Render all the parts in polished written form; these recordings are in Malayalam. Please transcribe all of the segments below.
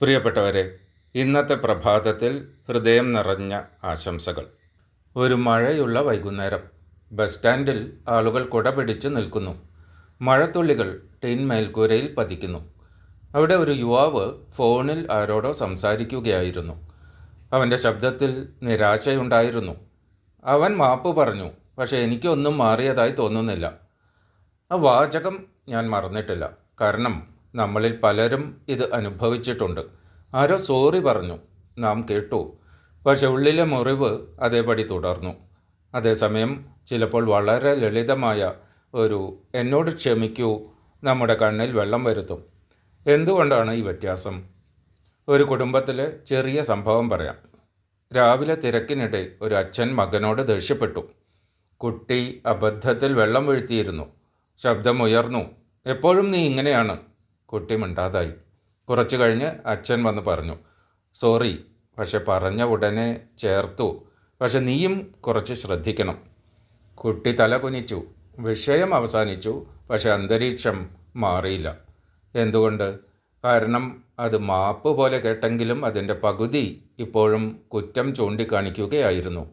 പ്രിയപ്പെട്ടവരെ, ഇന്നത്തെ പ്രഭാതത്തിൽ ഹൃദയം നിറഞ്ഞ ആശംസകൾ. ഒരു മഴയുള്ള വൈകുന്നേരം. ബസ് സ്റ്റാൻഡിൽ ആളുകൾ കുട പിടിച്ച് നിൽക്കുന്നു. മഴത്തുള്ളികൾ ടിൻ മേൽക്കൂരയിൽ പതിക്കുന്നു. അവിടെ ഒരു യുവാവ് ഫോണിൽ ആരോടോ സംസാരിക്കുകയായിരുന്നു. അവൻ്റെ ശബ്ദത്തിൽ നിരാശയുണ്ടായിരുന്നു. അവൻ മാപ്പ് പറഞ്ഞു, പക്ഷേ എനിക്കൊന്നും മാറിയതായി തോന്നുന്നില്ല. ആ വാചകം ഞാൻ മറന്നിട്ടില്ല. കാരണം നമ്മളിൽ പലരും ഇത് അനുഭവിച്ചിട്ടുണ്ട്. ആരോ സോറി പറഞ്ഞു, നാം കേട്ടു, പക്ഷെ ഉള്ളിലെ മുറിവ് അതേപടി തുടർന്നു. അതേസമയം ചിലപ്പോൾ വളരെ ലളിതമായ ഒരു എന്നോട് ക്ഷമിക്കൂ നമ്മുടെ കണ്ണിൽ വെള്ളം വരുത്തും. എന്തുകൊണ്ടാണ് ഈ വ്യത്യാസം? ഒരു കുടുംബത്തിലെ ചെറിയ സംഭവം പറയാം. രാവിലെ തിരക്കിനിടെ ഒരു അച്ഛൻ മകനോട് ദേഷ്യപ്പെട്ടു. കുട്ടി അബദ്ധത്തിൽ വെള്ളം വീഴ്ത്തിയിരുന്നു. ശബ്ദമുയർന്നു, എപ്പോഴും നീ ഇങ്ങനെയാണ്. കുട്ടി മിണ്ടാതായി. കുറച്ചു കഴിഞ്ഞ് അച്ഛൻ വന്ന് പറഞ്ഞു, സോറി, പക്ഷെ പറഞ്ഞ ഉടനെ ചേർത്തു, പക്ഷെ നീയും കുറച്ച് ശ്രദ്ധിക്കണം. കുട്ടി തല കുനിച്ചു. വിഷയം അവസാനിച്ചു, പക്ഷെ അന്തരീക്ഷം മാറിയില്ല. എന്തുകൊണ്ട്? കാരണം അത് മാപ്പ് പോലെ കേട്ടെങ്കിലും അതിൻ്റെ പകുതി ഇപ്പോഴും കുറ്റം ചൂണ്ടിക്കാണിക്കുകയായിരുന്നു.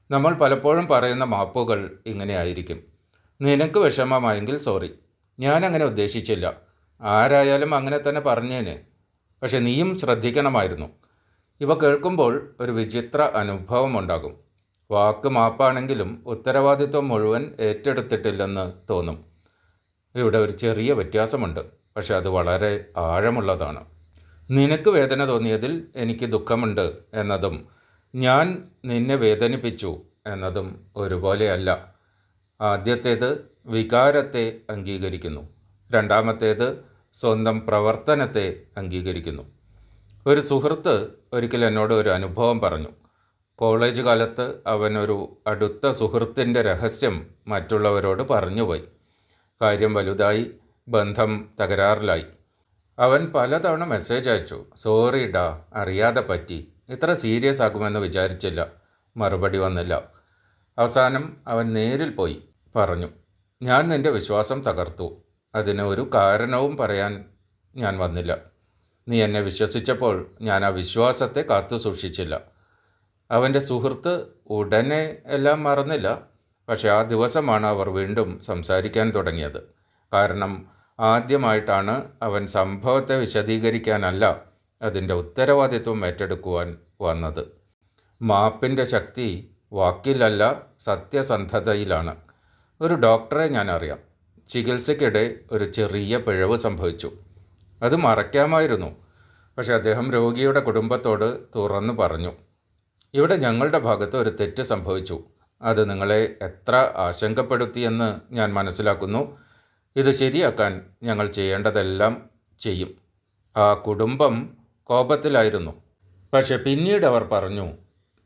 നമ്മൾ പലപ്പോഴും പറയുന്ന മാപ്പുകൾ ഇങ്ങനെയായിരിക്കും. നിനക്ക് വിഷമമായെങ്കിൽ സോറി, ഞാനങ്ങനെ ഉദ്ദേശിച്ചില്ല, ആരായാലും അങ്ങനെ തന്നെ പറഞ്ഞേനെ, പക്ഷെ നീയും ശ്രദ്ധിക്കണമായിരുന്നു. ഇവ കേൾക്കുമ്പോൾ ഒരു വിചിത്ര അനുഭവമുണ്ടാകും. വാക്ക് മാപ്പാണെങ്കിലും ഉത്തരവാദിത്വം മുഴുവൻ ഏറ്റെടുത്തിട്ടില്ലെന്ന് തോന്നും. ഇവിടെ ഒരു ചെറിയ വ്യത്യാസമുണ്ട്, പക്ഷെ അത് വളരെ ആഴമുള്ളതാണ്. നിനക്ക് വേദന തോന്നിയതിൽ എനിക്ക് ദുഃഖമുണ്ട് എന്നതും ഞാൻ നിന്നെ വേദനിപ്പിച്ചു എന്നതും ഒരുപോലെയല്ല. ആദ്യത്തേത് വികാരത്തെ അംഗീകരിക്കുന്നു, രണ്ടാമത്തേത് സ്വന്തം പ്രവർത്തനത്തെ അംഗീകരിക്കുന്നു. ഒരു സുഹൃത്ത് ഒരിക്കൽ എന്നോട് ഒരു അനുഭവം പറഞ്ഞു. കോളേജ് കാലത്ത് അവനൊരു അടുത്ത സുഹൃത്തിൻ്റെ രഹസ്യം മറ്റുള്ളവരോട് പറഞ്ഞുപോയി. കാര്യം വലുതായി, ബന്ധം തകരാറിലായി. അവൻ പലതവണ മെസ്സേജ് അയച്ചു, സോറി ഡാ, അറിയാതെ പറ്റി, ഇത്ര സീരിയസ് ആകുമെന്ന് വിചാരിച്ചില്ല. മറുപടി വന്നില്ല. അവസാനം അവൻ നേരിൽ പോയി പറഞ്ഞു, ഞാൻ നിൻ്റെ വിശ്വാസം തകർത്തു, അതിന് ഒരു കാരണവും പറയാൻ ഞാൻ വന്നില്ല. നീ എന്നെ വിശ്വസിച്ചപ്പോൾ ഞാൻ ആ വിശ്വാസത്തെ കാത്തു സൂക്ഷിച്ചില്ല. അവൻ്റെ സുഹൃത്ത് ഉടനെ എല്ലാം മറന്നില്ല, പക്ഷെ ആ ദിവസമാണ് അവർ വീണ്ടും സംസാരിക്കാൻ തുടങ്ങിയത്. കാരണം ആദ്യമായിട്ടാണ് അവൻ സംഭവത്തെ വിശദീകരിക്കാനല്ല, അതിൻ്റെ ഉത്തരവാദിത്വം ഏറ്റെടുക്കുവാൻ വന്നത്. മാപ്പിൻ്റെ ശക്തി വാക്കിലല്ല, സത്യസന്ധതയിലാണ്. ഒരു ഡോക്ടറെ ഞാൻ അറിയാം. ചികിത്സയ്ക്കിടെ ഒരു ചെറിയ പിഴവ് സംഭവിച്ചു. അത് മറയ്ക്കാമായിരുന്നു, പക്ഷെ അദ്ദേഹം രോഗിയുടെ കുടുംബത്തോട് തുറന്നു പറഞ്ഞു, ഇവിടെ ഞങ്ങളുടെ ഭാഗത്ത് ഒരു തെറ്റ് സംഭവിച്ചു. അത് നിങ്ങളെ എത്ര ആശങ്കപ്പെടുത്തിയെന്ന് ഞാൻ മനസ്സിലാക്കുന്നു. ഇത് ശരിയാക്കാൻ ഞങ്ങൾ ചെയ്യേണ്ടതെല്ലാം ചെയ്യും. ആ കുടുംബം കോപത്തിലായിരുന്നു. പക്ഷെ പിന്നീട് അവർ പറഞ്ഞു,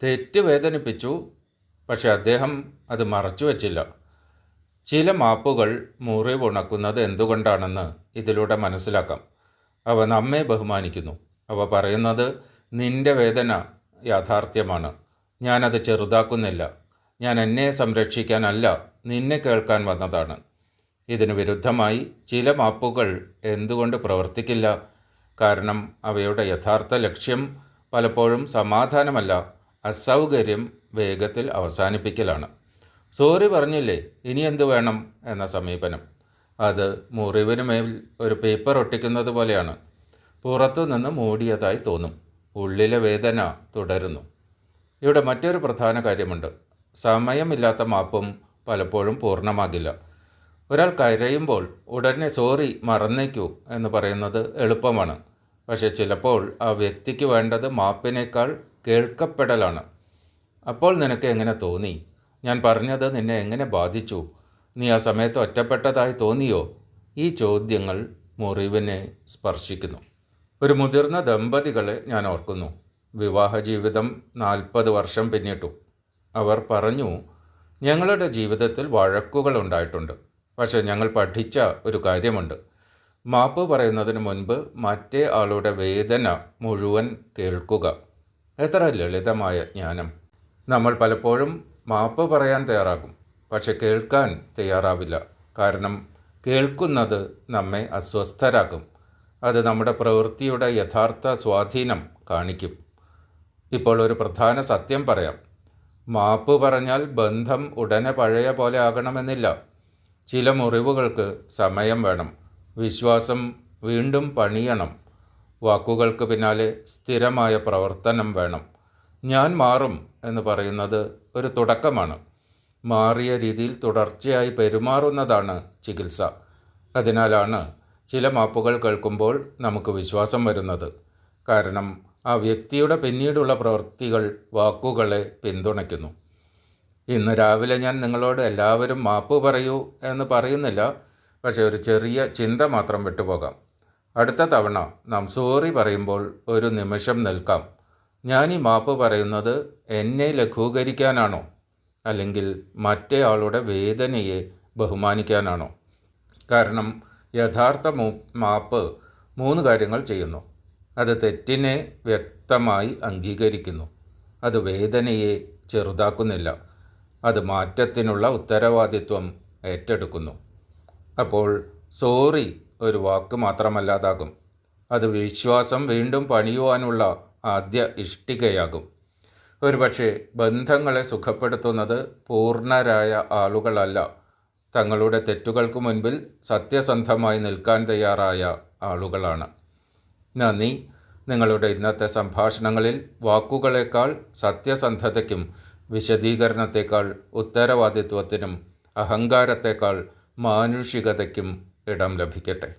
തെറ്റ് വേദനിപ്പിച്ചു, പക്ഷെ അദ്ദേഹം അത് മറച്ചു വച്ചില്ല. ചില മാപ്പുകൾ മുറിവുണക്കുന്നത് എന്തുകൊണ്ടാണെന്ന് ഇതിലൂടെ മനസ്സിലാക്കാം. അവ നമ്മെ ബഹുമാനിക്കുന്നു. അവ പറയുന്നത്, നിന്റെ വേദന യാഥാർത്ഥ്യമാണ്, ഞാനത് ചെറുതാക്കുന്നില്ല, ഞാൻ എന്നെ സംരക്ഷിക്കാനല്ല, നിന്നെ കേൾക്കാൻ വന്നതാണ്. ഇതിന് വിരുദ്ധമായി ചില മാപ്പുകൾ എന്തുകൊണ്ട് പ്രവർത്തിക്കില്ല? കാരണം അവയുടെ യഥാർത്ഥ ലക്ഷ്യം പലപ്പോഴും സമാധാനമല്ല, അസൗകര്യം വേഗത്തിൽ അവസാനിപ്പിക്കലാണ്. സോറി പറഞ്ഞില്ലേ, ഇനി എന്തു വേണം എന്ന സമീപനം. അത് മുറിവിന് മേൽ ഒരു പേപ്പർ ഒട്ടിക്കുന്നത് പോലെയാണ്. പുറത്തു നിന്ന് മൂടിയതായി തോന്നും, ഉള്ളിലെ വേദന തുടരുന്നു. ഇവിടെ മറ്റൊരു പ്രധാന കാര്യമുണ്ട്. സമയമില്ലാത്ത മാപ്പും പലപ്പോഴും പൂർണ്ണമാകില്ല. ഒരാൾ കരയുമ്പോൾ ഉടനെ സോറി മറന്നേക്കൂ എന്ന് പറയുന്നത് എളുപ്പമാണ്. പക്ഷേ ചിലപ്പോൾ ആ വ്യക്തിക്ക് വേണ്ടത് മാപ്പിനേക്കാൾ കേൾക്കപ്പെടലാണ്. അപ്പോൾ നിനക്ക് എങ്ങനെ തോന്നി? ഞാൻ പറഞ്ഞത് നിന്നെ എങ്ങനെ ബാധിച്ചു? നീ ആ സമയത്ത് ഒറ്റപ്പെട്ടതായി തോന്നിയോ? ഈ ചോദ്യങ്ങൾ മുറിവിനെ സ്പർശിക്കുന്നു. ഒരു മുതിർന്ന ദമ്പതികളെ ഞാൻ ഓർക്കുന്നു. വിവാഹ ജീവിതം 40 വർഷം പിന്നിട്ടു. അവർ പറഞ്ഞു, ഞങ്ങളുടെ ജീവിതത്തിൽ വഴക്കുകൾ ഉണ്ടായിട്ടുണ്ട്, പക്ഷേ ഞങ്ങൾ പഠിച്ച ഒരു കാര്യമുണ്ട്. മാപ്പ് പറയുന്നതിന് മുൻപ് മറ്റേ ആളുടെ വേദന മുഴുവൻ കേൾക്കുക. എത്ര ലളിതമായ ജ്ഞാനം! നമ്മൾ പലപ്പോഴും മാപ്പ് പറയാൻ തയ്യാറാകും, പക്ഷെ കേൾക്കാൻ തയ്യാറാവില്ല. കാരണം കേൾക്കുന്നത് നമ്മെ അസ്വസ്ഥരാക്കും. അത് നമ്മുടെ പ്രവൃത്തിയുടെ യഥാർത്ഥ സ്വാധീനം കാണിക്കും. ഇപ്പോൾ ഒരു പ്രധാന സത്യം പറയാം. മാപ്പ് പറഞ്ഞാൽ ബന്ധം ഉടനെ പഴയ പോലെ ആകണമെന്നില്ല. ചില മുറിവുകൾക്ക് സമയം വേണം. വിശ്വാസം വീണ്ടും പണിയണം. വാക്കുകൾക്ക് പിന്നാലെ സ്ഥിരമായ പ്രവർത്തനം വേണം. ഞാൻ മാറും എന്ന് പറയുന്നത് ഒരു തുടക്കമാണ്. മാറിയ രീതിയിൽ തുടർച്ചയായി പെരുമാറുന്നതാണ് ചികിത്സ. അതിനാലാണ് ചില മാപ്പുകൾ കേൾക്കുമ്പോൾ നമുക്ക് വിശ്വാസം വരുന്നത്. കാരണം ആ വ്യക്തിയുടെ പിന്നീടുള്ള പ്രവൃത്തികൾ വാക്കുകളെ പിന്തുണയ്ക്കുന്നു. ഇന്ന് രാവിലെ ഞാൻ നിങ്ങളോട് എല്ലാവരും മാപ്പ് പറയൂ എന്ന് പറയുന്നില്ല. പക്ഷേ ഒരു ചെറിയ ചിന്ത മാത്രം വിട്ടുപോകാം. അടുത്ത തവണ നാം സോറി പറയുമ്പോൾ ഒരു നിമിഷം നിൽക്കാം. ഞാൻ ഈ മാപ്പ് പറയുന്നത് എന്നെ ലഘൂകരിക്കാനാണോ, അല്ലെങ്കിൽ മറ്റേ ആളുടെ വേദനയെ ബഹുമാനിക്കാനാണോ? കാരണം യഥാർത്ഥ മാപ്പ് 3 കാര്യങ്ങൾ ചെയ്യുന്നു. അത് തെറ്റിനെ വ്യക്തമായി അംഗീകരിക്കുന്നു. അത് വേദനയെ ചെറുതാക്കുന്നില്ല. അത് മാറ്റത്തിനുള്ള ഉത്തരവാദിത്വം ഏറ്റെടുക്കുന്നു. അപ്പോൾ സോറി ഒരു വാക്ക് മാത്രമല്ലാതാകും. അത് വിശ്വാസം വീണ്ടും പണിയുവാനുള്ള ആദ്യ ഇഷ്ടികയാകും. ഒരുപക്ഷെ ബന്ധങ്ങളെ സുഖപ്പെടുത്തുന്നത് പൂർണ്ണരായ ആളുകളല്ല, തങ്ങളുടെ തെറ്റുകൾക്ക് മുൻപിൽ സത്യസന്ധമായി നിൽക്കാൻ തയ്യാറായ ആളുകളാണ്. നന്ദി. നിങ്ങളുടെ ഇന്നത്തെ സംഭാഷണങ്ങളിൽ വാക്കുകളേക്കാൾ സത്യസന്ധതയ്ക്കും വിശദീകരണത്തേക്കാൾ ഉത്തരവാദിത്വത്തിനും അഹങ്കാരത്തേക്കാൾ മാനുഷികതയ്ക്കും ഇടം ലഭിക്കട്ടെ.